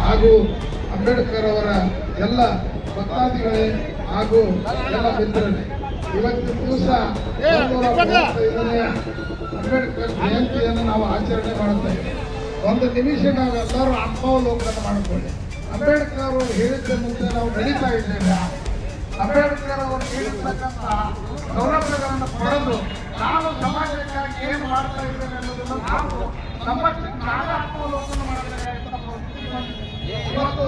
ಹಾಗೂ ಅಂಬೇಡ್ಕರ್ ಅವರ ಎಲ್ಲ ಭಕ್ತಾದಿಗಳೇ ಹಾಗೂ ಎಲ್ಲ ಮಿತ್ರರೇ, ಇವತ್ತಿನ ದಿವಸ 135ನೇ ಅಂಬೇಡ್ಕರ್ ಜಯಂತಿಯನ್ನು ನಾವು ಆಚರಣೆ ಮಾಡುತ್ತೇವೆ. ಒಂದು ನಿಮಿಷ ನಾವೆಲ್ಲರೂ ಆತ್ಮಾವಲೋಕನ ಮಾಡಿಕೊಳ್ಳಿ. ಅಂಬೇಡ್ಕರ್ ಅವರು ಹೇಳಿದ್ದಂತೆ ನಾವು ನಡೀತಾ ಇದ್ದೇವೆ. ಅಂಬೇಡ್ಕರ್ ಅವರು ಹೇಳಿರ್ತಕ್ಕಂಥ ಸೌಲಭ್ಯಗಳನ್ನು ಪಡೆದು ನಾನು ಸಮಾಜಕ್ಕಾಗಿ ಏನು ಮಾಡ್ತಾ ಇದ್ದೇನೆ ಅನ್ನೋದನ್ನು ನಾವು ನಮ್ಮಷ್ಟು ಆತ್ಮಾವಲೋಕನ ಮಾಡಬೇಕಾಗಿತ್ತು. ಇವತ್ತು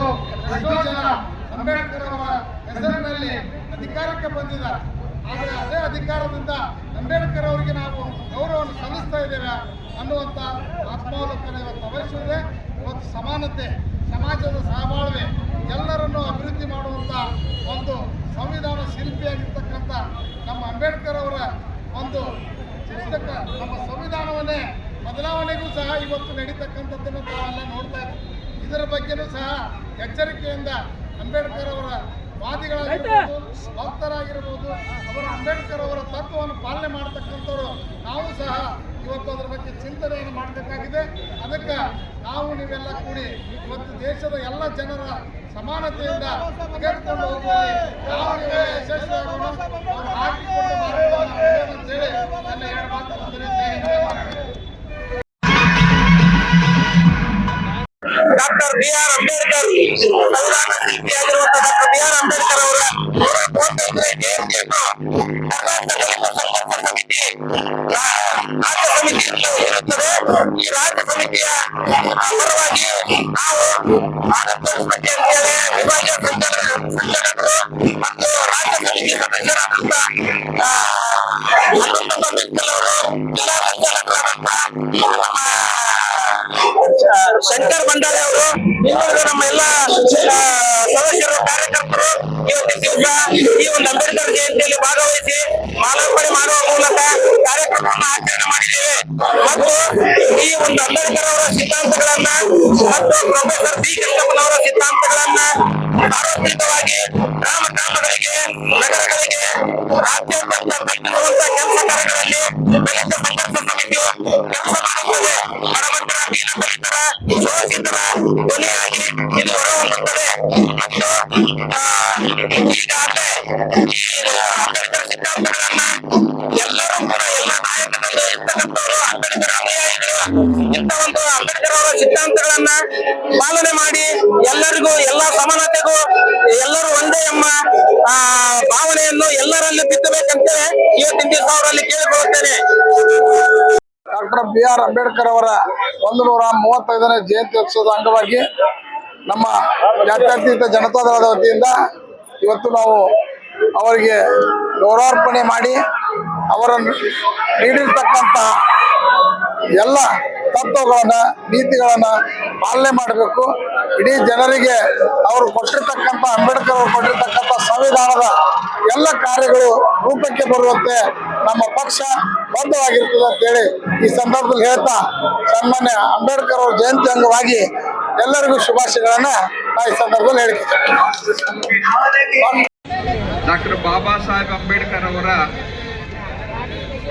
ಎಷ್ಟೋ ಜನ ಅಂಬೇಡ್ಕರ್ ಅವರ ಹೆಸರಿನಲ್ಲಿ ಅಧಿಕಾರಕ್ಕೆ ಬಂದಿದ್ದಾರೆ. ಆದರೆ ಅದೇ ಅಧಿಕಾರದಿಂದ ಅಂಬೇಡ್ಕರ್ ಅವರಿಗೆ ನಾವು ಗೌರವವನ್ನು ಸಲ್ಲಿಸ್ತಾ ಇದ್ದೇವೆ ಅನ್ನುವಂಥ ಆತ್ಮಾವಲೋಕನ ಇವತ್ತು ಅವಶ್ಯವಿದೆ. ಇವತ್ತು ಸಮಾನತೆ, ಸಮಾಜದ ಸಹಬಾಳ್ವೆ, ಎಲ್ಲರನ್ನು ಅಭಿವೃದ್ಧಿ ಮಾಡುವಂಥ ಒಂದು ಸಂವಿಧಾನ ಶಿಲ್ಪಿಯಾಗಿರ್ತಕ್ಕಂಥ ನಮ್ಮ ಅಂಬೇಡ್ಕರ್ ಅವರ ಒಂದು ಪುಸ್ತಕ ನಮ್ಮ ಸಂವಿಧಾನವನ್ನೇ ಬದಲಾವಣೆಗೂ ಸಹ ಇವತ್ತು ನಡೀತಕ್ಕಂಥದ್ದನ್ನು ನಾವೆಲ್ಲ ನೋಡ್ತಾ ಇದ್ದೀವಿ. ಇದರ ಬಗ್ಗೆನೂ ಸಹ ಎಚ್ಚರಿಕೆಯಿಂದ ಅಂಬೇಡ್ಕರ್ ಅವರ ವಾದಿಗಳಾಗಿರ್ಬೋದು, ಭಕ್ತರಾಗಿರ್ಬೋದು, ಅವರ ಅಂಬೇಡ್ಕರ್ ಅವರ ತತ್ವವನ್ನು ಪಾಲನೆ ಮಾಡತಕ್ಕಂಥವ್ರು ನಾವು ಸಹ ಇವತ್ತು ಅದರ ಬಗ್ಗೆ ಚಿಂತನೆಯನ್ನು ಮಾಡಬೇಕಾಗಿದೆ. ಅದಕ್ಕೆ ನಾವು ನೀವೆಲ್ಲ ಕೂಡಿ ಇವತ್ತು ದೇಶದ ಎಲ್ಲ ಜನರ ಸಮಾನತೆಯಿಂದ ತೆಗೆದುಕೊಂಡು ಹೋಗುವಲ್ಲಿ ನಾವು ನೀವೆಲ್ಲ ಯಶಸ್ವಿಯಾಗೋಣ. ಅವರು ಹಾಕಿಕೊಂಡು ಅಂತೇಳಿ ನನ್ನ ಎರಡು ಮಾತು ಡಾಕ್ಟರ್ ಬಿ.ಆರ್. ಅಂಬೇಡ್ಕರ್ ಸಂವಿಧಾನ ಶಿಲ್ಪಿಯಾಗಿರುವಂತಹ ಡಾಕ್ಟರ್ ಬಿ.ಆರ್. ಅಂಬೇಡ್ಕರ್ ಅವರ ರಾಜ್ಯ ಸಮಿತಿ ಇರುತ್ತದೆ. ಈ ರಾಜ್ಯ ಸಮಿತಿಯ ಪರವಾಗಿ ನಾವು ವಿಭಾಗೀಯ ಸಂಘಟಕರು ಮತ್ತು ರಾಜ್ಯ ಸಮಿತಿ ಸದಸ್ಯರಾದಂಥ ಶಂಕರ್ ಬಂಡಾರಿ ಅವರು, ಇನ್ನುಳಿದ ನಮ್ಮ ಎಲ್ಲ ಸದಸ್ಯರು, ಕಾರ್ಯಕರ್ತರು ಇವತ್ತಿನ ದಿವಸ ಈ ಒಂದು ಅಂಬೇಡ್ಕರ್ ಜಯಂತಿಯಲ್ಲಿ ಭಾಗವಹಿಸಿ ಮಾಲಾರ್ಪಣೆ ಮಾಡುವ ಮೂಲಕ ಕಾರ್ಯಕ್ರಮವನ್ನು ಆಚರಣೆ ಮಾಡಿದ್ದೇವೆ. ಮತ್ತು ಈ ಒಂದು ಅಂಬೇಡ್ಕರ್ ಅವರ ಸಿದ್ಧಾಂತಗಳನ್ನ ಮತ್ತು ಪ್ರೊಫೆಸರ್ ಬಿ. ಕೃಷ್ಣಪ್ಪನವರ ಸಿದ್ಧಾಂತಗಳನ್ನ ಸಾರ್ವತ್ರಿಕವಾಗಿ ಗ್ರಾಮಗಳಿಗೆ, ನಗರಗಳಿಗೆ, ರಾಜ್ಯಾದ್ಯಂತ ತಲುಪಿಸುವಂತಹ ಕೆಲಸ ಕಾರ್ಯಗಳಲ್ಲಿ ದಲಿತ ಸಂಘರ್ಷ ಸಮಿತಿಯು ಕೆಲಸ ಮಾಡುತ್ತದೆ. ಬಡಬಗ್ಗರ, ದೀನದಲಿತರ, ಶೋಷಿತರ ಧ್ವನಿಯಾಗಿ ಇದು ಹೊರಹೊಮ್ಮುತ್ತದೆ. ಮತ್ತು ಈಗಾಗಲೇ ಅಂಬೇಡ್ಕರ್ ಸಿದ್ಧಾಂತಗಳನ್ನ ಎಲ್ಲರೂ ಕೂಡ ಎಲ್ಲ ನಾಯಕರಲ್ಲಿ ಇರ್ತಕ್ಕಂಥವರು ಅಂಬೇಡ್ಕರ್ ಅನುಯಾಯಿಗಳು ಇಂಥ ಒಂದು ಅಂಬೇಡ್ಕರ್ ಅವರ ಸಿದ್ಧಾಂತಗಳನ್ನ ಪಾಲನೆ ಮಾಡಿ ಎಲ್ಲರಿಗೂ, ಎಲ್ಲ ಸಮಾನತೆಗೂ ಎಲ್ಲರೂ ಒಂದೇ ಎಂಬ ಭಾವನೆಯನ್ನು ಎಲ್ಲರಲ್ಲಿ ಬಿತ್ತಬೇಕಂತೇಳಿ ಇವತ್ತಿನ ದಿವಸ ಅವರಲ್ಲಿ ಕೇಳಿಕೊಳ್ಳುತ್ತೇನೆ. Doctor B R. ಅಂಬೇಡ್ಕರ್ ಅವರ 135ನೇ ಜಯಂತ್ಯೋತ್ಸವದ ಅಂಗವಾಗಿ ನಮ್ಮ ಜಾತ್ಯತೀತ ಜನತಾದಳದ ವತಿಯಿಂದ ಇವತ್ತು ನಾವು ಅವರಿಗೆ ಗೌರವಾರ್ಪಣೆ ಮಾಡಿ ಅವರನ್ನು ನೀಡಿರ್ತಕ್ಕಂಥ ಎಲ್ಲ ತತ್ವಗಳನ್ನ, ನೀತಿಗಳನ್ನ ಪಾಲನೆ ಮಾಡಬೇಕು. ಇಡೀ ಜನರಿಗೆ ಅವರು ಕೊಟ್ಟಿರ್ತಕ್ಕಂಥ, ಅಂಬೇಡ್ಕರ್ ಅವರು ಕೊಟ್ಟಿರ್ತಕ್ಕಂಥ ಸಂವಿಧಾನದ ಎಲ್ಲ ಕಾರ್ಯಗಳು ರೂಪಕ್ಕೆ ಬರುವಂತೆ ನಮ್ಮ ಪಕ್ಷ ಬದ್ಧವಾಗಿರ್ತದೆ ಅಂತೇಳಿ ಈ ಸಂದರ್ಭದಲ್ಲಿ ಹೇಳ್ತಾ, ಸನ್ಮಾನ್ಯ ಅಂಬೇಡ್ಕರ್ ಅವರ ಜಯಂತಿ ಅಂಗವಾಗಿ ಎಲ್ಲರಿಗೂ ಶುಭಾಶಯಗಳನ್ನ ಈ ಸಂದರ್ಭದಲ್ಲಿ ಹೇಳ್ತೀನಿ. ಡಾಕ್ಟರ್ ಬಾಬಾ ಸಾಹೇಬ್ ಅಂಬೇಡ್ಕರ್ ಅವರ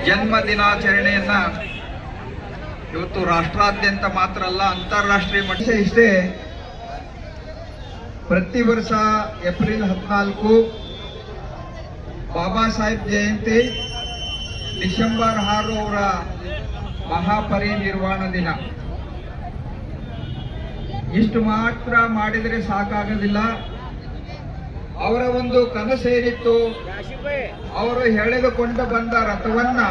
ಜನ್ಮ ದಿನಾಚರಣೆಯನ್ನ ಇವತ್ತು ರಾಷ್ಟ್ರಾದ್ಯಂತ ಮಾತ್ರ ಅಲ್ಲ, ಅಂತಾರಾಷ್ಟ್ರೀಯ ಮಟ್ಟ ಇಷ್ಟೇ. ಪ್ರತಿ ವರ್ಷ ಏಪ್ರಿಲ್ 14 ಬಾಬಾ ಸಾಹೇಬ್ ಜಯಂತಿ, ಡಿಸೆಂಬರ್ 6 ಅವರ ಮಹಾಪರಿನಿರ್ವಾಣ ದಿನ. ಇಷ್ಟು ಮಾತ್ರ ಮಾಡಿದರೆ ಸಾಕಾಗೋದಿಲ್ಲ. ಅವರ ಒಂದು ಕನಸೇನಿತ್ತು, ಅವರು ಎಳೆದುಕೊಂಡು ಬಂದ ರಥವನ್ನ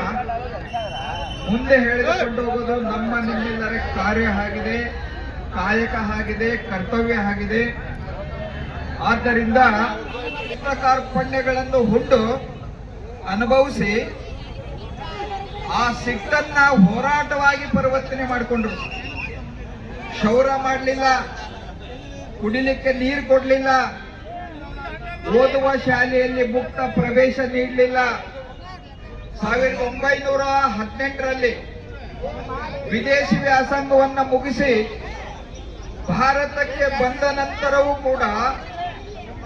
ಮುಂದೆ ಎಳೆದುಕೊಂಡು ಹೋಗೋದು ನಮ್ಮ ನಿಮ್ಮೆಲ್ಲರ ಕಾರ್ಯ ಆಗಿದೆ, ಕಾಯಕ ಆಗಿದೆ, ಕರ್ತವ್ಯ ಆಗಿದೆ. ಆದ್ದರಿಂದ ಕಾರ್ಪಣ್ಯಗಳನ್ನು ಹುಟ್ಟು ಅನುಭವಿಸಿ ಆ ಸಿಟ್ಟನ್ನ ಹೋರಾಟವಾಗಿ ಪರಿವರ್ತನೆ ಮಾಡಿಕೊಂಡ್ರು. ಕ್ಷೌರ ಮಾಡಲಿಲ್ಲ, ಕುಡಿಲಿಕ್ಕೆ ನೀರು ಕೊಡ್ಲಿಲ್ಲ, ಓದುವ ಶಾಲೆಯಲ್ಲಿ ಮುಕ್ತ ಪ್ರವೇಶ ನೀಡಲಿಲ್ಲ. 1918ರಲ್ಲಿ ವಿದೇಶಿ ವ್ಯಾಸಂಗವನ್ನ ಮುಗಿಸಿ ಭಾರತಕ್ಕೆ ಬಂದ ನಂತರವೂ ಕೂಡ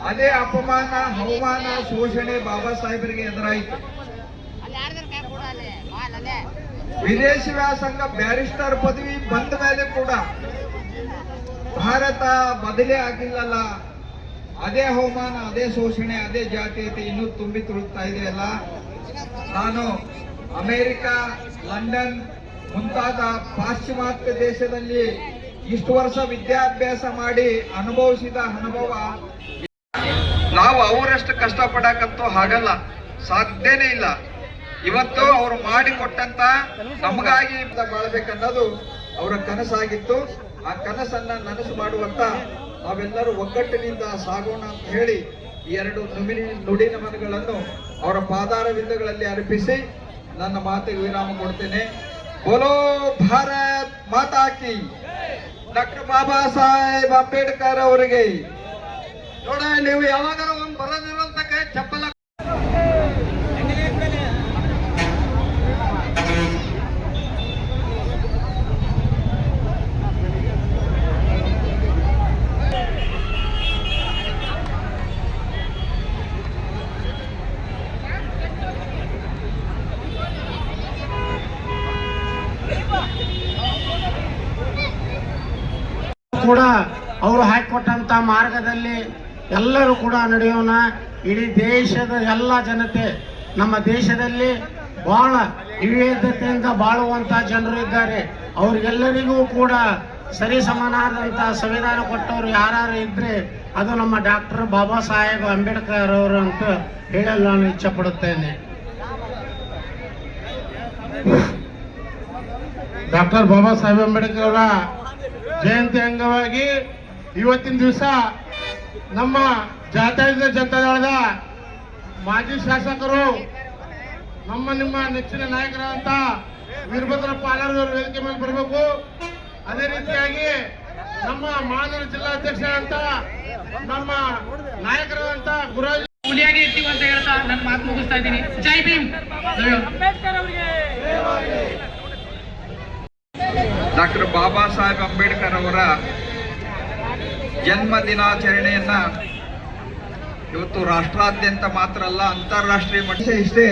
ಅದೇ ಅಪಮಾನ, ಅವಮಾನ, ಶೋಷಣೆ ಬಾಬಾ ಸಾಹೇಬರಿಗೆ ಎದುರಾಯಿತು. ವಿದೇಶಿ ವ್ಯಾಸಂಗ ಬ್ಯಾರಿಸ್ಟರ್ ಪದವಿ ಬಂದ ಮೇಲೆ ಕೂಡ ಭಾರತ ಬದಲೇ ಆಗಿಲ್ಲಲ್ಲ, ಅದೇ ಅವಮಾನ, ಅದೇ ಶೋಷಣೆ, ಅದೇ ಜಾತೀಯತೆ ಇನ್ನೂ ತುಂಬಿ ತುಳುಕ್ತಾ ಇದೆಯಲ್ಲ. ನಾನು ಅಮೆರಿಕ, ಲಂಡನ್ ಮುಂತಾದ ಪಾಶ್ಚಿಮಾತ್ಯ ದೇಶದಲ್ಲಿ ಇಷ್ಟು ವರ್ಷ ವಿದ್ಯಾಭ್ಯಾಸ ಮಾಡಿ ಅನುಭವಿಸಿದ ಅನುಭವ, ನಾವು ಅವರಷ್ಟು ಕಷ್ಟಪಡಕಂತೂ ಹಾಗಲ್ಲ, ಸಾಧ್ಯನೇ ಇಲ್ಲ. ಇವತ್ತು ಅವರು ಮಾಡಿಕೊಟ್ಟಂತ ನಮಗಾಗಿ ಬಾಳ್ಬೇಕನ್ನೋದು ಅವರ ಕನಸಾಗಿತ್ತು. ಆ ಕನಸನ್ನ ನನಸು ಮಾಡುವಂತ ನಾವೆಲ್ಲರೂ ಒಗ್ಗಟ್ಟಿನಿಂದ ಸಾಗೋಣ ಅಂತ ಹೇಳಿ ಈ ಎರಡು ನುಡಿ ನಮನಗಳನ್ನು ಅವರ ಪಾದಾರವಿಂದಗಳಲ್ಲಿ ಅರ್ಪಿಸಿ ನನ್ನ ಮಾತಿಗೆ ವಿರಾಮ ಕೊಡ್ತೇನೆ. ಬೋಲೋ ಭಾರತ್ ಮಾತಾ ಕಿ, ಡಾಕ್ಟರ್ ಬಾಬಾ ಸಾಹೇಬ್ ಅಂಬೇಡ್ಕರ್ ಅವರಿಗೆ. ನೋಡ, ನೀವು ಯಾವಾಗಾರ ಒಂದು ಬರೋದಿರುವಂತ ಕೈ ಚಪ್ಪಲ ಕೂಡ ಅವರು ಹಾಕಿಕೊಟ್ಟಂತ ಮಾರ್ಗದಲ್ಲಿ ಎಲ್ಲರೂ ಕೂಡ ನಡೆಯೋಣ. ಇಡೀ ದೇಶದ ಎಲ್ಲ ಜನತೆ, ನಮ್ಮ ದೇಶದಲ್ಲಿ ಬಹಳ ವಿವಿಧತೆಯಿಂದ ಬಾಳುವಂತ ಜನರು ಇದ್ದಾರೆ. ಅವ್ರಿಗೆಲ್ಲರಿಗೂ ಕೂಡ ಸರಿ ಸಮಾನಾದಂತ ಸಂವಿಧಾನ ಕೊಟ್ಟವರು ಯಾರು ಇದ್ರೆ ಅದು ನಮ್ಮ ಡಾಕ್ಟರ್ ಬಾಬಾ ಸಾಹೇಬ್ ಅಂಬೇಡ್ಕರ್ ಅವರು ಅಂತ ಹೇಳಲು ನಾನು ಇಚ್ಛೆ ಪಡುತ್ತೇನೆ. ಡಾಕ್ಟರ್ ಬಾಬಾ ಸಾಹೇಬ್ ಅಂಬೇಡ್ಕರ್ ಅವರ ಜಯಂತಿ ಅಂಗವಾಗಿ ಇವತ್ತಿನ ದಿವಸ ನಮ್ಮ ಜಾತ್ಯತೀತ ಜನತಾದಳದ ಮಾಜಿ ಶಾಸಕರು, ನಿಮ್ಮ ನೆಚ್ಚಿನ ನಾಯಕರಾದಂತ ವೀರಭದ್ರ ಪಾಲಾರದವರು ವೇದಿಕೆ ಮೇಲೆ ಬರಬೇಕು. ಅದೇ ರೀತಿಯಾಗಿ ನಮ್ಮ ಮಹಾನಗರ ಜಿಲ್ಲಾಧ್ಯಕ್ಷ ಅಂತ ನಮ್ಮ ನಾಯಕರಾದಂತ ಗುರುರಾಜ್ ಹುಲಿಯಾಗಿ ಇರ್ತೀವಿ ಅಂತ ಹೇಳ್ತಾ ನನ್ನ ಮಾತು ಮುಗಿಸ್ತಾ ಇದ್ದೀನಿ. ಜೈ ಭೀಮ್. ಡಾಕ್ಟರ್ ಬಾಬಾ ಸಾಹೇಬ್ ಅಂಬೇಡ್ಕರ್ ಅವರ ಜನ್ಮ ದಿನಾಚರಣೆಯನ್ನ ಇವತ್ತು ರಾಷ್ಟ್ರಾದ್ಯಂತ ಮಾತ್ರ ಅಲ್ಲ, ಅಂತಾರಾಷ್ಟ್ರೀಯ ಮಟ್ಟ ಇಷ್ಟೇ.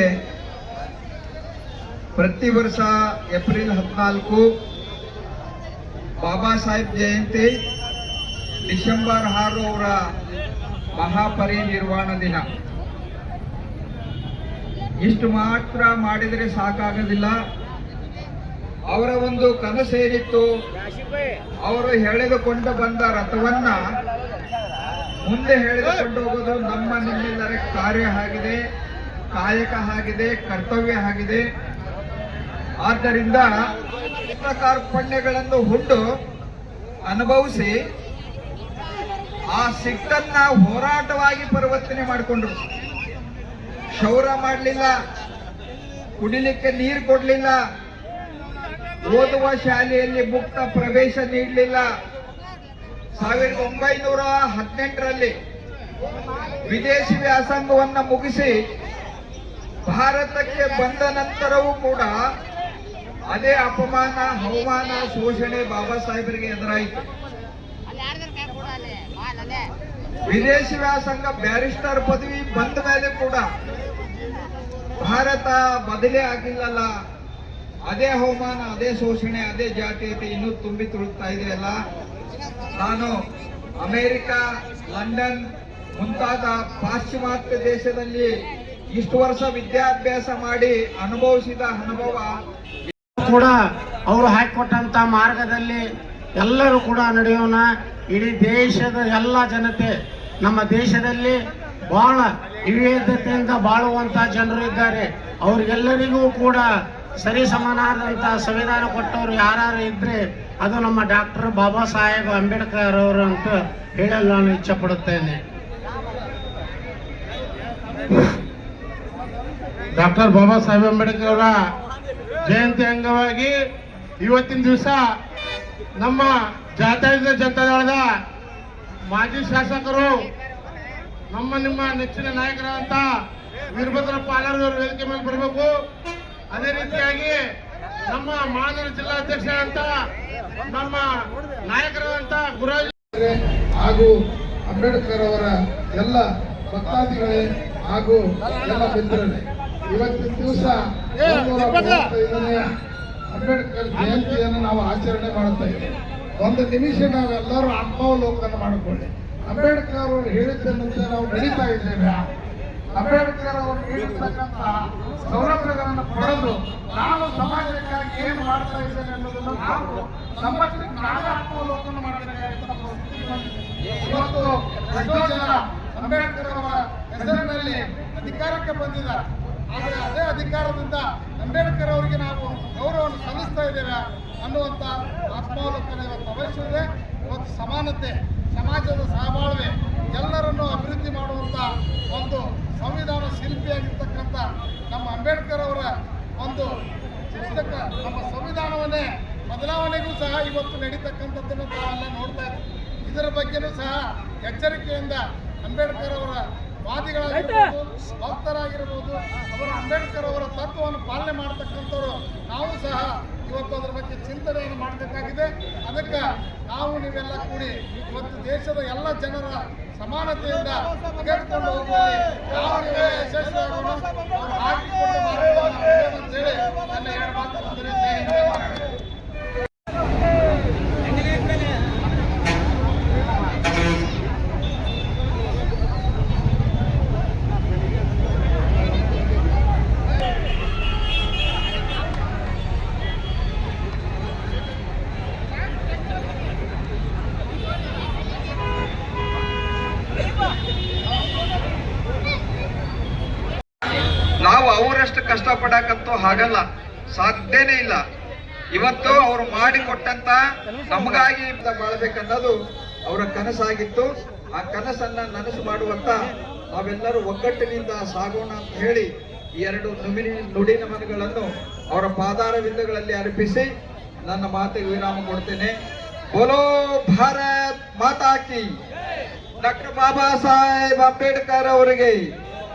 ಪ್ರತಿ ವರ್ಷ ಏಪ್ರಿಲ್ 14 ಬಾಬಾ ಸಾಹೇಬ್ ಜಯಂತಿ, ಡಿಸೆಂಬರ್ 6 ಅವರ ಮಹಾಪರಿನಿರ್ವಾಣ ದಿನ. ಇಷ್ಟು ಮಾತ್ರ ಮಾಡಿದರೆ ಸಾಕಾಗೋದಿಲ್ಲ. ಅವರ ಒಂದು ಕನಸೇನಿತ್ತು, ಅವರು ಎಳೆದುಕೊಂಡು ಬಂದ ರಥವನ್ನ ಮುಂದೆ ಎಳೆದುಕೊಂಡು ಹೋಗೋದು ನಮ್ಮ ನಿಮ್ಮೆಲ್ಲರ ಕಾರ್ಯ ಆಗಿದೆ, ಕಾಯಕ ಆಗಿದೆ, ಕರ್ತವ್ಯ ಆಗಿದೆ. ಆದ್ದರಿಂದ ಕಾರ್ಪಣ್ಯಗಳನ್ನು ಹುಟ್ಟು ಅನುಭವಿಸಿ ಆ ಸಿಟ್ಟನ್ನ ಹೋರಾಟವಾಗಿ ಪರಿವರ್ತನೆ ಮಾಡಿಕೊಂಡ್ರು. ಕ್ಷೌರ ಮಾಡಲಿಲ್ಲ, ಕುಡಿಲಿಕ್ಕೆ ನೀರು ಕೊಡ್ಲಿಲ್ಲ, ಓದುವ ಶಾಲೆಯಲ್ಲಿ ಮುಕ್ತ ಪ್ರವೇಶ ನೀಡಲಿಲ್ಲ. 1918ರಲ್ಲಿ ವಿದೇಶಿ ವ್ಯಾಸಂಗವನ್ನ ಮುಗಿಸಿ ಭಾರತಕ್ಕೆ ಬಂದ ನಂತರವೂ ಕೂಡ ಅದೇ ಅಪಮಾನ, ಅವಮಾನ, ಶೋಷಣೆ ಬಾಬಾ ಸಾಹೇಬರಿಗೆ ಎದುರಾಯಿತು. ವಿದೇಶಿ ವ್ಯಾಸಂಗ ಬ್ಯಾರಿಸ್ಟರ್ ಪದವಿ ಬಂದ ಮೇಲೆ ಕೂಡ ಭಾರತ ಬದಲೇ ಆಗಿಲ್ಲಲ್ಲ, ಅದೇ ಅವಮಾನ, ಅದೇ ಶೋಷಣೆ, ಅದೇ ಜಾತೀಯತೆ ಇನ್ನೂ ತುಂಬಿ ತುಳುಕ್ತಾ ಇದೆಯಲ್ಲ. ನಾನು ಅಮೆರಿಕ, ಲಂಡನ್ ಮುಂತಾದ ಪಾಶ್ಚಿಮಾತ್ಯ ದೇಶದಲ್ಲಿ ಇಷ್ಟು ವರ್ಷ ವಿದ್ಯಾಭ್ಯಾಸ ಮಾಡಿ ಅನುಭವಿಸಿದ ಅನುಭವ ಕೂಡ ಅವರು ಹಾಕಿಕೊಟ್ಟಂತ ಮಾರ್ಗದಲ್ಲಿ ಎಲ್ಲರೂ ಕೂಡ ನಡೆಯೋಣ. ಇಡೀ ದೇಶದ ಎಲ್ಲ ಜನತೆ, ನಮ್ಮ ದೇಶದಲ್ಲಿ ಬಹಳ ವಿವಿಧತೆಯಿಂದ ಬಾಳುವಂತ ಜನರು ಇದ್ದಾರೆ. ಅವ್ರಿಗೆಲ್ಲರಿಗೂ ಕೂಡ ಸರಿ ಸಮಾನಾದಂತ ಸಂವಿಧಾನ ಕೊಟ್ಟವರು ಯಾರು ಇದ್ರೆ ಅದು ನಮ್ಮ ಡಾಕ್ಟರ್ ಬಾಬಾ ಸಾಹೇಬ್ ಅಂಬೇಡ್ಕರ್ ಅವರು ಅಂತ ಹೇಳಲು ನಾನು ಇಚ್ಛೆ ಪಡುತ್ತೇನೆ. ಡಾಕ್ಟರ್ ಬಾಬಾ ಸಾಹೇಬ್ ಅಂಬೇಡ್ಕರ್ ಅವರ ಜಯಂತಿ ಅಂಗವಾಗಿ ಇವತ್ತಿನ ದಿವಸ ನಮ್ಮ ಜಾತ್ಯತೀತ ಜನತಾದಳದ ಮಾಜಿ ಶಾಸಕರು, ನಿಮ್ಮ ನೆಚ್ಚಿನ ನಾಯಕರಾದಂತ ವೀರಭದ್ರ ಪಾಲಾರದವರು ವೇದಿಕೆ ಮೇಲೆ ಬರಬೇಕು. ಅದೇ ರೀತಿಯಾಗಿ ನಮ್ಮ ಮಹಾನಗರ ಜಿಲ್ಲಾಧ್ಯಕ್ಷ ಅಂತ ನಮ್ಮ ನಾಯಕರಾದಂತ ಗುರುರಾಜ್ ಹಾಗೂ ಅಂಬೇಡ್ಕರ್ ಅವರ ಎಲ್ಲ ಭಕ್ತಾದಿಗಳೇ ಹಾಗೂ ಎಲ್ಲ ಮಿತ್ರರೇ, ಇವತ್ತಿನ ದಿವಸ 135ನೇ ಅಂಬೇಡ್ಕರ್ ಜಯಂತಿಯನ್ನು ನಾವು ಆಚರಣೆ ಮಾಡುತ್ತಾ ಇದ್ದೇವೆ. ಒಂದು ನಿಮಿಷ ನಾವೆಲ್ಲರೂ ಆತ್ಮಾವಲೋಕನ ಮಾಡಿಕೊಳ್ಳಿ. ಅಂಬೇಡ್ಕರ್ ಅವರು ಹೇಳಿದ್ದನ್ನಂತೆ ನಾವು ನಡೀತಾ ಇದ್ದೇವೆ. ಅಂಬೇಡ್ಕರ್ ಅವರು ನೀಡಿರ್ತಕ್ಕಂಥ ಸೌಲಭ್ಯಗಳನ್ನು ಪಡೆದು ನಾನು ಸಮಾಜಕ್ಕಾಗಿ ಏನು ಮಾಡ್ತಾ ಇದ್ದೇನೆ ಅನ್ನೋದನ್ನು ನಾವು ನಮ್ಮಷ್ಟಕ್ಕೆ ನಾವೇ ಆತ್ಮಾವಲೋಕನ ಮಾಡಬೇಕಾಗಿತ್ತು. ಇವತ್ತು ಎಷ್ಟೋ ಜನ ಅಂಬೇಡ್ಕರ್ ಅವರ ಹೆಸರಿನಲ್ಲಿ ಅಧಿಕಾರಕ್ಕೆ ಬಂದಿದ್ದಾರೆ. ಆದರೆ ಅದೇ ಅಧಿಕಾರದಿಂದ ಅಂಬೇಡ್ಕರ್ ಅವರಿಗೆ ನಾವು ಗೌರವವನ್ನು ಸಲ್ಲಿಸ್ತಾ ಇದ್ದೇವೆ ಅನ್ನುವಂಥ ಆತ್ಮಾವಲೋಕನ ಇವತ್ತು ಅವಶ್ಯವಿದೆ. ಇವತ್ತು ಸಮಾನತೆ, ಸಮಾಜದ ಸಹಬಾಳ್ವೆ, ಎಲ್ಲರನ್ನು ಅಭಿವೃದ್ಧಿ ಮಾಡುವಂಥ ಒಂದು ಸಂವಿಧಾನ ಶಿಲ್ಪಿಯಾಗಿರ್ತಕ್ಕಂಥ ನಮ್ಮ ಅಂಬೇಡ್ಕರ್ ಅವರ ಒಂದು ಪುಸ್ತಕ ನಮ್ಮ ಸಂವಿಧಾನವನ್ನೇ ಬದಲಾವಣೆಗೂ ಸಹ ಇವತ್ತು ನಡೀತಕ್ಕಂಥದ್ದನ್ನು ನಾವೆಲ್ಲ ನೋಡ್ತಾ ಇದ್ದೀವಿ. ಇದರ ಬಗ್ಗೆನೂ ಸಹ ಎಚ್ಚರಿಕೆಯಿಂದ ಅಂಬೇಡ್ಕರ್ ಅವರ ವಾದಿಗಳಾಗಿರ್ಬೋದು, ಭಕ್ತರಾಗಿರ್ಬೋದು, ಅವರು ಅಂಬೇಡ್ಕರ್ ಅವರ ತತ್ವವನ್ನು ಪಾಲನೆ ಮಾಡತಕ್ಕಂಥವ್ರು ನಾವು ಸಹ ಇವತ್ತು ಅದರ ಬಗ್ಗೆ ಚಿಂತನೆಯನ್ನು ಮಾಡಬೇಕಾಗಿದೆ. ಅದಕ್ಕೆ ನಾವು ನೀವೆಲ್ಲ ಕೂಡಿ ಇವತ್ತು ದೇಶದ ಎಲ್ಲ ಜನರ ಸಮಾನತೆಯಿಂದ ತೆಗೆದುಕೊಂಡು ಹೋಗುವಲ್ಲಿ ನಾವು ನೀವೇ ಯಶಸ್ವಿಯಾಗೋಣ. ಅವರು ಹಾಕಿಕೊಂಡು ಮಾರ್ಗವನ್ನು ಅಂತೇಳಿ ನನ್ನ 2 ಮಾತು ಮುಗಿಸುತ್ತೇನೆ. ನಾವು ಅವರಷ್ಟು ಕಷ್ಟಪಡಕಂತೂ ಹಾಗಲ್ಲ, ಸಾಧ್ಯನೇ ಇಲ್ಲ. ಇವತ್ತು ಅವರು ಮಾಡಿಕೊಟ್ಟಂತ ನಮಗಾಗಿ ಬಾಳ್ಬೇಕನ್ನೋದು ಅವರ ಕನಸಾಗಿತ್ತು. ಆ ಕನಸನ್ನ ನನಸು ಮಾಡುವಂತ ನಾವೆಲ್ಲರೂ ಒಗ್ಗಟ್ಟಿನಿಂದ ಸಾಗೋಣ ಅಂತ ಹೇಳಿ ಈ 2 ನುಡಿ ನಮನಗಳನ್ನು ಅವರ ಪಾದಾರವಿಂದಗಳಲ್ಲಿ ಅರ್ಪಿಸಿ ನನ್ನ ಮಾತಿಗೆ ವಿರಾಮ ಕೊಡ್ತೇನೆ. ಬೋಲೋ ಭಾರತ್ ಮಾತಾ ಕಿ, ಡಾಕ್ಟರ್ ಬಾಬಾ ಸಾಹೇಬ್ ಅಂಬೇಡ್ಕರ್ ಅವರಿಗೆ.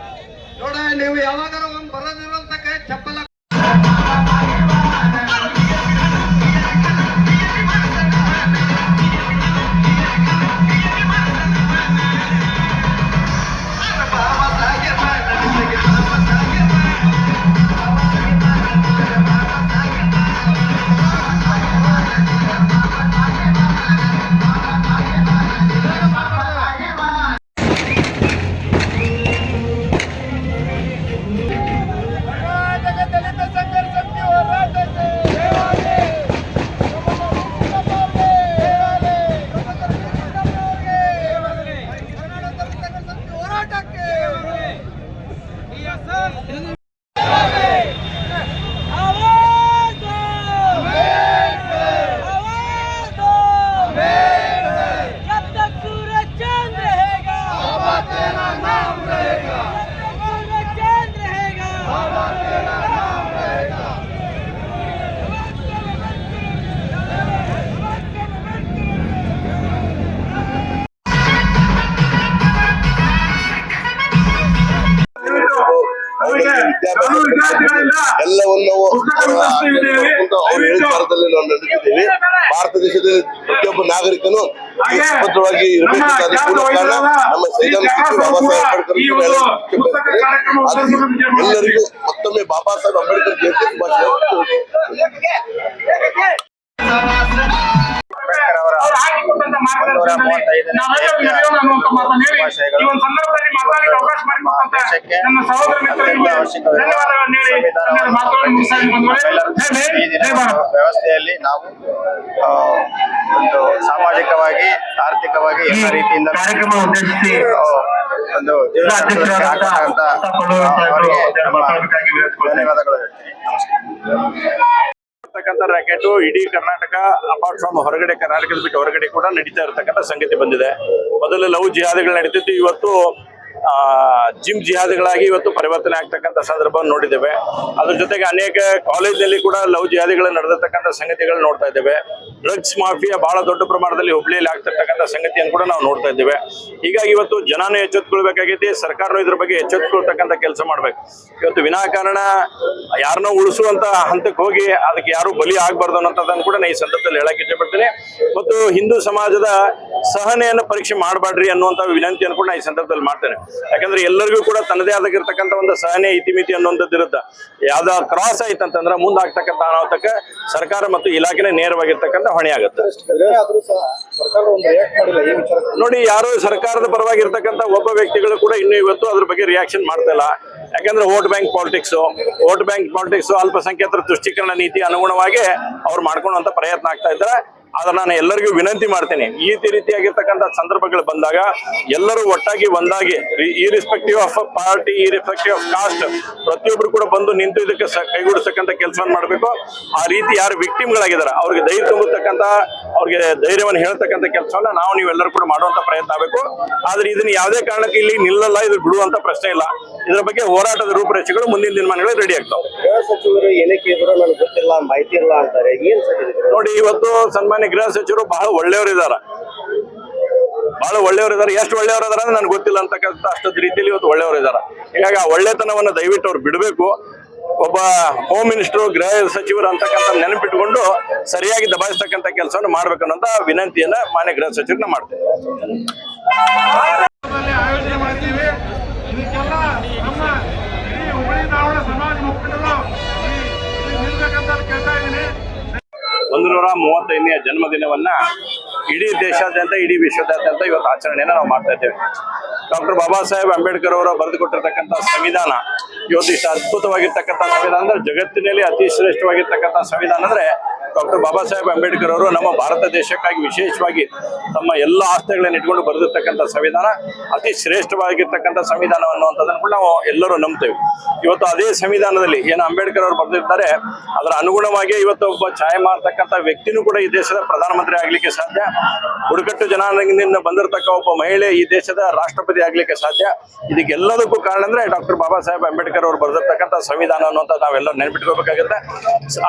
ನೋಡ, ನೀವು ಯಾವಾಗಾರ ಒಂದು ಬರೋದಿರುವಂತ ಕೈ ಚಪ್ಪಲ ಎಲ್ಲವನ್ನು ಅವ್ರು ಹೇಳಿದ ನಾವು ನಡೆದಿದ್ದೇವೆ. ಭಾರತ ದೇಶದ ಪ್ರತಿಯೊಬ್ಬ ನಾಗರಿಕನು ಸ್ವತಂತ್ರವಾಗಿ ಇರಬೇಕಾದ ಕಾರಣ ನಮ್ಮ ಸಂವಿಧಾನ ಶಿಲ್ಪಿ ಬಾಬಾ ಸಾಹೇಬ್ ಅಂಬೇಡ್ಕರ್ ಎಲ್ಲರಿಗೂ ಮತ್ತೊಮ್ಮೆ ಬಾಬಾ ಸಾಹೇಬ್ ಅಂಬೇಡ್ಕರ್ ಜಯಂತಿ ವ್ಯವಸ್ಥೆಯಲ್ಲಿ ನಾವು ಒಂದು ಸಾಮಾಜಿಕವಾಗಿ, ಆರ್ಥಿಕವಾಗಿ ಎಲ್ಲ ರೀತಿಯಿಂದ ಕಾರ್ಯಕ್ರಮ ಉದ್ದೇಶಿಸಿ ಒಂದು ಧನ್ಯವಾದಗಳು ಹೇಳ್ತೀನಿ. ನಮಸ್ಕಾರ. ರಾಕೆಟ್ ಇಡೀ ಕರ್ನಾಟಕ ಅಪಾರ್ಟ್ ಫ್ರಮ್ ಹೊರಗಡೆ, ಕರ್ನಾಟಕದ ಬಿಟ್ಟು ಹೊರಗಡೆ ಕೂಡ ನಡೀತಾ ಇರತಕ್ಕಂಥ ಸಂಗತಿ ಬಂದಿದೆ. ಮೊದಲು ಲವ್ ಜಿಹಾದ್ಗಳು ನಡೀತಿತ್ತು, ಇವತ್ತು ಜಿಮ್ ಜಿಹಾದಿಗಳಾಗಿ ಇವತ್ತು ಪರಿವರ್ತನೆ ಆಗ್ತಕ್ಕಂಥ ಸಂದರ್ಭವನ್ನು ನೋಡಿದ್ದೇವೆ. ಅದ್ರ ಜೊತೆಗೆ ಅನೇಕ ಕಾಲೇಜ್ನಲ್ಲಿ ಕೂಡ ಲವ್ ಜಿಹಾದಿಗಳು ನಡೆದಿರ್ತಕ್ಕಂಥ ಸಂಗತಿಗಳು ನೋಡ್ತಾ ಇದ್ದೇವೆ. ಡ್ರಗ್ಸ್ ಮಾಫಿಯಾ ಬಹಳ ದೊಡ್ಡ ಪ್ರಮಾಣದಲ್ಲಿ ಹುಬ್ಳಿಯಲ್ಲಿ ಆಗ್ತಿರ್ತಕ್ಕಂಥ ಸಂಗತಿಯನ್ನು ಕೂಡ ನಾವು ನೋಡ್ತಾ ಇದ್ದೇವೆ. ಹೀಗಾಗಿ ಇವತ್ತು ಜನನೂ ಎಚ್ಚೆತ್ತುಕೊಳ್ಬೇಕಾಗೈತಿ, ಸರ್ಕಾರನೂ ಇದ್ರ ಬಗ್ಗೆ ಎಚ್ಚೆತ್ತುಕೊಳ್ತಕ್ಕಂಥ ಕೆಲಸ ಮಾಡ್ಬೇಕು. ಇವತ್ತು ವಿನಾಕಾರಣ ಯಾರನ್ನೋ ಉಳಿಸುವಂತ ಹಂತಕ್ಕೆ ಹೋಗಿ ಅದಕ್ಕೆ ಯಾರು ಬಲಿ ಆಗ್ಬಾರ್ದು ಅನ್ನೋದನ್ನು ಕೂಡ ನಾನು ಈ ಸಂದರ್ಭದಲ್ಲಿ ಹೇಳಕ್ ಇಷ್ಟಪಡ್ತೀನಿ. ಮತ್ತು ಹಿಂದೂ ಸಮಾಜದ ಸಹನೆಯನ್ನು ಪರೀಕ್ಷೆ ಮಾಡಬೇಡ್ರಿ ಅನ್ನುವಂಥ ವಿನಂತಿಯನ್ನು ಕೂಡ ಈ ಸಂದರ್ಭದಲ್ಲಿ ಮಾಡ್ತೇನೆ. ಯಾಕಂದ್ರೆ ಎಲ್ಲರಿಗೂ ಕೂಡ ತನ್ನದೇ ಆಗಿರ್ತಕ್ಕಂಥ ಒಂದು ಸಹನೆ ಇತಿಮಿತಿ ಅನ್ನುವಂಥದ್ದು ಇರುತ್ತೆ. ಯಾವ್ದೋ ಕ್ರಾಸ್ ಆಯ್ತಂತಂದ್ರೆ ಮುಂದಾಗ್ತಕ್ಕಂಥ ಅನಾಹುತಕ್ಕೆ ಸರ್ಕಾರ ಮತ್ತು ಇಲಾಖೆನೇ ನೇರವಾಗಿರ್ತಕ್ಕಂಥ ಹೊಣೆ ಆಗುತ್ತೆ. ನೋಡಿ, ಯಾರು ಸರ್ಕಾರದ ಪರವಾಗಿರ್ತಕ್ಕಂಥ ಒಬ್ಬ ವ್ಯಕ್ತಿಗಳು ಕೂಡ ಇನ್ನೂ ಇವತ್ತು ಅದ್ರ ಬಗ್ಗೆ ರಿಯಾಕ್ಷನ್ ಮಾಡ್ತಾ ಇಲ್ಲ. ಯಾಕಂದ್ರೆ ವೋಟ್ ಬ್ಯಾಂಕ್ ಪಾಲಿಟಿಕ್ಸ್ ಅಲ್ಪಸಂಖ್ಯಾತರ ತುಷ್ಟೀಕರಣ ನೀತಿ ಅನುಗುಣವಾಗಿ ಅವ್ರು ಮಾಡ್ಕೊಳ್ಳುವಂತ ಪ್ರಯತ್ನ ಆಗ್ತಾ ಇದ್ದಾರೆ. ಆದ್ರೆ ನಾನು ಎಲ್ಲರಿಗೂ ವಿನಂತಿ ಮಾಡ್ತೇನೆ, ಈ ರೀತಿಯಾಗಿರ್ತಕ್ಕಂಥ ಸಂದರ್ಭಗಳು ಬಂದಾಗ ಎಲ್ಲರೂ ಒಟ್ಟಾಗಿ ಒಂದಾಗಿ, irrespective of party, irrespective of cost, ಪ್ರತಿಯೊಬ್ರು ಕೂಡ ಬಂದು ನಿಂತು ಇದಕ್ಕೆ ಕೈಗೂಡಿಸ್ತಕ್ಕಂಥ ಕೆಲಸವನ್ನು ಮಾಡಬೇಕು. ಆ ರೀತಿ ಯಾರು ವಿಕ್ಟಿಮ್ಗಳಾಗಿದ್ದಾರೆ ಅವ್ರಿಗೆ ಧೈರ್ಯ ತುಂಬತಕ್ಕಂಥ, ಅವ್ರಿಗೆ ಧೈರ್ಯವನ್ನು ಹೇಳ್ತಕ್ಕಂಥ ಕೆಲಸವನ್ನ ನೀವೆಲ್ಲರೂ ಕೂಡ ಮಾಡುವಂತ ಪ್ರಯತ್ನ ಆಗಬೇಕು. ಆದ್ರೆ ಇದನ್ನ ಯಾವುದೇ ಕಾರಣಕ್ಕೆ ಇಲ್ಲಿ ನಿಲ್ಲಲ್ಲ, ಇದು ಬಿಡುವಂತ ಪ್ರಶ್ನೆ ಇಲ್ಲ. ಇದರ ಬಗ್ಗೆ ಹೋರಾಟದ ರೂಪರೇಷೆಗಳು ಮುಂದಿನ ದಿನಮಾನಗಳಲ್ಲಿ ರೆಡಿ ಆಗ್ತಾವೆ. ಗೃಹ ಸಚಿವರು ಏನಕ್ಕೆ ಇದ್ರು ನನಗೆ ಗೊತ್ತಿಲ್ಲ, ಮಾಹಿತಿ ಇಲ್ಲ ಅಂತಾರೆ. ಏನ್ ಸರ್? ನೋಡಿ, ಇವತ್ತು ಸನ್ಮಾನ್ಯ ಗೃಹ ಸಚಿವರು ಬಹಳ ಒಳ್ಳೆಯವರಿದ್ದಾರೆ. ಎಷ್ಟು ಒಳ್ಳೆಯವರು ಇದಾರೆ ಅಂದ್ರೆ ನನಗೆ ಗೊತ್ತಿಲ್ಲ ಅಂತಕ್ಕಂಥ ಅಷ್ಟೊಂದು ರೀತಿಯಲ್ಲಿ ಇವತ್ತು ಒಳ್ಳೆಯವರು ಇದ್ದಾರೆ. ಹೀಗಾಗಿ ಆ ಒಳ್ಳೆತನವನ್ನು ದಯವಿಟ್ಟು ಅವ್ರು ಬಿಡಬೇಕು. ಒಬ್ಬ ಹೋಮ್ ಮಿನಿಸ್ಟರ್, ಗೃಹ ಸಚಿವರು ಅಂತಕ್ಕಂಥ ನೆನಪಿಟ್ಟುಕೊಂಡು ಸರಿಯಾಗಿ ದಬಾಯಿಸ್ತಕ್ಕಂಥ ಕೆಲಸವನ್ನು ಮಾಡ್ಬೇಕನ್ನೋಂತ ವಿನಂತಿಯನ್ನ ಮಾನ್ಯ ಗೃಹ ಸಚಿವರನ್ನ ಮಾಡ್ತೇವೆ. ಆಯೋಜನೆ ಮಾಡ್ತೀವಿ. ಇದಕ್ಕೆಲ್ಲ ನಮ್ಮ ಇಡೀ ಹುಬ್ಬಳ್ಳಿ ಧಾರವಾಡ ಸಮಾಜ ಮುಖಂಡರು ನಿಲ್ಬೇಕಂತ ಕೇಳ್ತಾ ಇದ್ದೀನಿ. 135ನೇ ಜನ್ಮದಿನವನ್ನ ಇಡೀ ದೇಶಾದ್ಯಂತ, ಇಡೀ ವಿಶ್ವದಾದ್ಯಂತ ಇವತ್ತು ಆಚರಣೆಯನ್ನ ನಾವು ಮಾಡ್ತಾ ಇದ್ದೇವೆ. ಡಾಕ್ಟರ್ ಬಾಬಾ ಸಾಹೇಬ್ ಅಂಬೇಡ್ಕರ್ ಅವರು ಬರೆದುಕೊಟ್ಟಿರ್ತಕ್ಕಂಥ ಸಂವಿಧಾನ ಇವತ್ತು ಇಷ್ಟು ಅದ್ಭುತವಾಗಿರ್ತಕ್ಕಂಥ ಸಂವಿಧಾನ ಅಂದ್ರೆ, ಜಗತ್ತಿನಲ್ಲಿ ಅತಿ ಶ್ರೇಷ್ಠವಾಗಿರ್ತಕ್ಕಂಥ ಸಂವಿಧಾನ ಅಂದ್ರೆ ಡಾಕ್ಟರ್ ಬಾಬಾ ಸಾಹೇಬ್ ಅಂಬೇಡ್ಕರ್ ಅವರು ನಮ್ಮ ಭಾರತ ದೇಶಕ್ಕಾಗಿ ವಿಶೇಷವಾಗಿ ತಮ್ಮ ಎಲ್ಲ ಆಸ್ತಿಗಳನ್ನ ಇಟ್ಕೊಂಡು ಬರೆದಿರ್ತಕ್ಕಂಥ ಸಂವಿಧಾನ ಅತಿ ಶ್ರೇಷ್ಠವಾಗಿರ್ತಕ್ಕಂಥ ಸಂವಿಧಾನ ಅನ್ನುವಂಥದ್ದನ್ನು ಕೂಡ ನಾವು ಎಲ್ಲರೂ ನಂಬ್ತೇವೆ. ಇವತ್ತು ಅದೇ ಸಂವಿಧಾನದಲ್ಲಿ ಏನು ಅಂಬೇಡ್ಕರ್ ಅವರು ಬರೆದಿರ್ತಾರೆ, ಅದರ ಅನುಗುಣವಾಗಿ ಇವತ್ತು ಒಬ್ಬ ಛಾಯೆ ಮಾರ್ತಕ್ಕಂಥ ವ್ಯಕ್ತಿನೂ ಕೂಡ ಈ ದೇಶದ ಪ್ರಧಾನಮಂತ್ರಿ ಆಗ್ಲಿಕ್ಕೆ ಸಾಧ್ಯ. ಬುಡಕಟ್ಟು ಜನಾಂಗದಿಂದ ಬಂದಿರತಕ್ಕ ಒಬ್ಬ ಮಹಿಳೆ ಈ ದೇಶದ ರಾಷ್ಟ್ರಪತಿ ಆಗ್ಲಿಕ್ಕೆ ಸಾಧ್ಯ. ಇದಕ್ಕೆಲ್ಲದಕ್ಕೂ ಕಾರಣ ಅಂದ್ರೆ ಡಾಕ್ಟರ್ ಬಾಬಾ ಸಾಹೇಬ್ ಅಂಬೇಡ್ಕರ್ ಅವರು ಬರೆದಿರ್ತಕ್ಕಂಥ ಸಂವಿಧಾನ ಅನ್ನುವಂಥ ನಾವೆಲ್ಲರೂ ನೆನಪಿಟ್ಕೋಬೇಕಾಗುತ್ತೆ.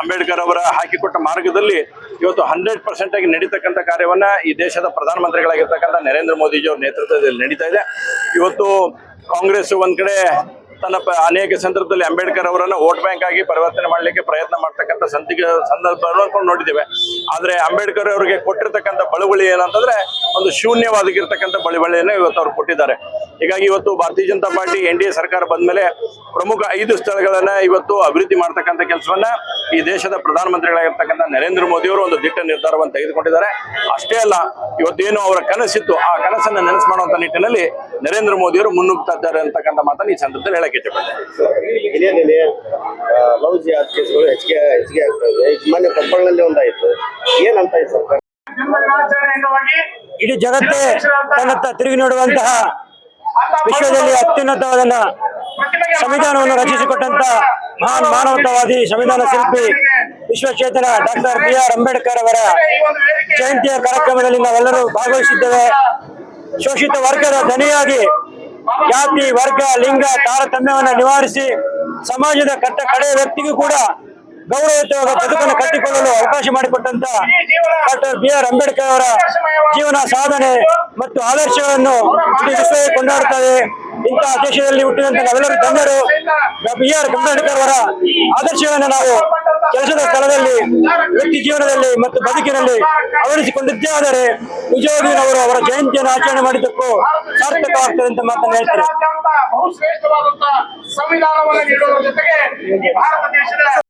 ಅಂಬೇಡ್ಕರ್ ಅವರ ಹಾಕಿಕೊಟ್ಟ ಮಾರ್ಗದಲ್ಲಿ ಇವತ್ತು 100% ಆಗಿ ನಡೀತಕ್ಕಂಥ ಕಾರ್ಯವನ್ನ ಈ ದೇಶದ ಪ್ರಧಾನಮಂತ್ರಿಗಳಾಗಿರ್ತಕ್ಕಂಥ ನರೇಂದ್ರ ಮೋದಿಜಿ ಅವರ ನೇತೃತ್ವದಲ್ಲಿ ನಡೀತಾ ಇದೆ. ಇವತ್ತು ಕಾಂಗ್ರೆಸ್ ಒಂದ್ ಕಡೆ ತನ್ನ ಅನೇಕ ಸಂದರ್ಭದಲ್ಲಿ ಅಂಬೇಡ್ಕರ್ ಅವರನ್ನು ವೋಟ್ ಬ್ಯಾಂಕ್ ಆಗಿ ಪರಿವರ್ತನೆ ಮಾಡಲಿಕ್ಕೆ ಪ್ರಯತ್ನ ಮಾಡ್ತಕ್ಕಂಥ ಸಂದರ್ಭವನ್ನು ನೋಡಿದ್ದೇವೆ. ಆದ್ರೆ ಅಂಬೇಡ್ಕರ್ ಅವರಿಗೆ ಕೊಟ್ಟಿರ್ತಕ್ಕಂಥ ಬಳುವಳಿ ಏನಂತಂದ್ರೆ ಒಂದು ಶೂನ್ಯವಾಗಿರ್ತಕ್ಕಂಥ ಬಳುವಳಿಯನ್ನು ಇವತ್ತು ಅವ್ರು ಕೊಟ್ಟಿದ್ದಾರೆ. ಹೀಗಾಗಿ ಇವತ್ತು ಭಾರತೀಯ ಜನತಾ ಪಾರ್ಟಿ NDA ಸರ್ಕಾರ ಬಂದ್ಮೇಲೆ ಪ್ರಮುಖ 5 ಸ್ಥಳಗಳನ್ನ ಇವತ್ತು ಅಭಿವೃದ್ಧಿ ಮಾಡ್ತಕ್ಕಂಥ ಕೆಲಸವನ್ನ ಈ ದೇಶದ ಪ್ರಧಾನಮಂತ್ರಿಗಳಾಗಿರ್ತಕ್ಕಂಥ ನರೇಂದ್ರ ಮೋದಿ ಅವರು ಒಂದು ದಿಟ್ಟ ನಿರ್ಧಾರವನ್ನು ತೆಗೆದುಕೊಂಡಿದ್ದಾರೆ. ಅಷ್ಟೇ ಅಲ್ಲ, ಇವತ್ತೇನು ಅವರ ಕನಸಿತ್ತು ಆ ಕನಸನ್ನ ನೆನಸು ಮಾಡುವಂತ ನಿಟ್ಟಿನಲ್ಲಿ ನರೇಂದ್ರ ಮೋದಿ ಅವರು ಮುನ್ನುಗ್ತಾ ಇದ್ದಾರೆ ಅಂತಕ್ಕಂಥ ಮಾತನ್ನು ಈ ಸಂದರ್ಭದಲ್ಲಿ ಹೇಳಕ್ಕೆ ಇಚ್ಛೆಪಡ್ತೇನೆ. ಲವ್ ಜಿಹಾದ್ ಕೇಸ್ಗಳು ಹೆಚ್ಚಿಗೆ ಆಗ್ತಾ ಇದೆ. ಮೊನ್ನೆ ಕೊಪ್ಪಳದಲ್ಲಿ ಒಂದಾಯ್ತು. ಏನಂತ ಇದೆ ಸರ್ಕಾರ? ಇಡೀ ಜಗತ್ತೇ ತನ್ನತ್ತ ತಿರುಗಿ ನೋಡುವಂತಹ ವಿಶ್ವದಲ್ಲಿ ಅತ್ಯುನ್ನತವಾದ ಸಂವಿಧಾನವನ್ನು ರಚಿಸಿಕೊಟ್ಟಂತ ಮಹಾನ್ ಮಾನವತಾವಾದಿ ಸಂವಿಧಾನ ಶಿಲ್ಪಿ ವಿಶ್ವಚೇತನ ಡಾಕ್ಟರ್ BR ಅಂಬೇಡ್ಕರ್ ಅವರ ಜಯಂತಿಯ ಕಾರ್ಯಕ್ರಮದಲ್ಲಿ ನಾವೆಲ್ಲರೂ ಭಾಗವಹಿಸಿದ್ದೇವೆ. ಶೋಷಿತ ವರ್ಗದ ಧನಿಯಾಗಿ ಜಾತಿ, ವರ್ಗ, ಲಿಂಗ ತಾರತಮ್ಯವನ್ನು ನಿವಾರಿಸಿ ಸಮಾಜದ ಕಡೆ ವ್ಯಕ್ತಿಗೂ ಕೂಡ ಗೌರವಯುತವಾದ ಬದುಕನ್ನು ಕಟ್ಟಿಕೊಳ್ಳಲು ಅವಕಾಶ ಮಾಡಿಕೊಟ್ಟಂತ ಡಾಕ್ಟರ್ BR ಅಂಬೇಡ್ಕರ್ ಅವರ ಜೀವನ ಸಾಧನೆ ಮತ್ತು ಆದರ್ಶಗಳನ್ನು ಇಡೀ ವಿಶ್ವವೇ ಕೊಂಡಾಡುತ್ತದೆ. ಇಂತಹ ದೇಶದಲ್ಲಿ ಹುಟ್ಟಿದಂತ ನಾವೆಲ್ಲರೂ ಧನ್ಯರು. BR ಅಂಬೇಡ್ಕರ್ ಅವರ ಆದರ್ಶಗಳನ್ನು ನಾವು ಕೆಲಸದ ಸ್ಥಳದಲ್ಲಿ, ವೃತ್ತಿ ಜೀವನದಲ್ಲಿ ಮತ್ತು ಬದುಕಿನಲ್ಲಿ ಅಳವಡಿಸಿಕೊಂಡಿದ್ದೇ ಆದರೆ ನಿಜವಾಗಿಯೂ ಅವರು ಅವರ ಜಯಂತಿಯನ್ನು ಆಚರಣೆ ಮಾಡಿದ್ದಕ್ಕೂ ಸಾರ್ಥಕವಾಗ್ತದೆ ಅಂತ ಮಾತನ್ನು ಹೇಳ್ತಾರೆ. ಬಹುಶ್ರೇಷ್ಠವಾದಂತಹ ಸಂವಿಧಾನವನ್ನು ನೀಡುವುದರ ಜೊತೆಗೆ ಭಾರತ ದೇಶದ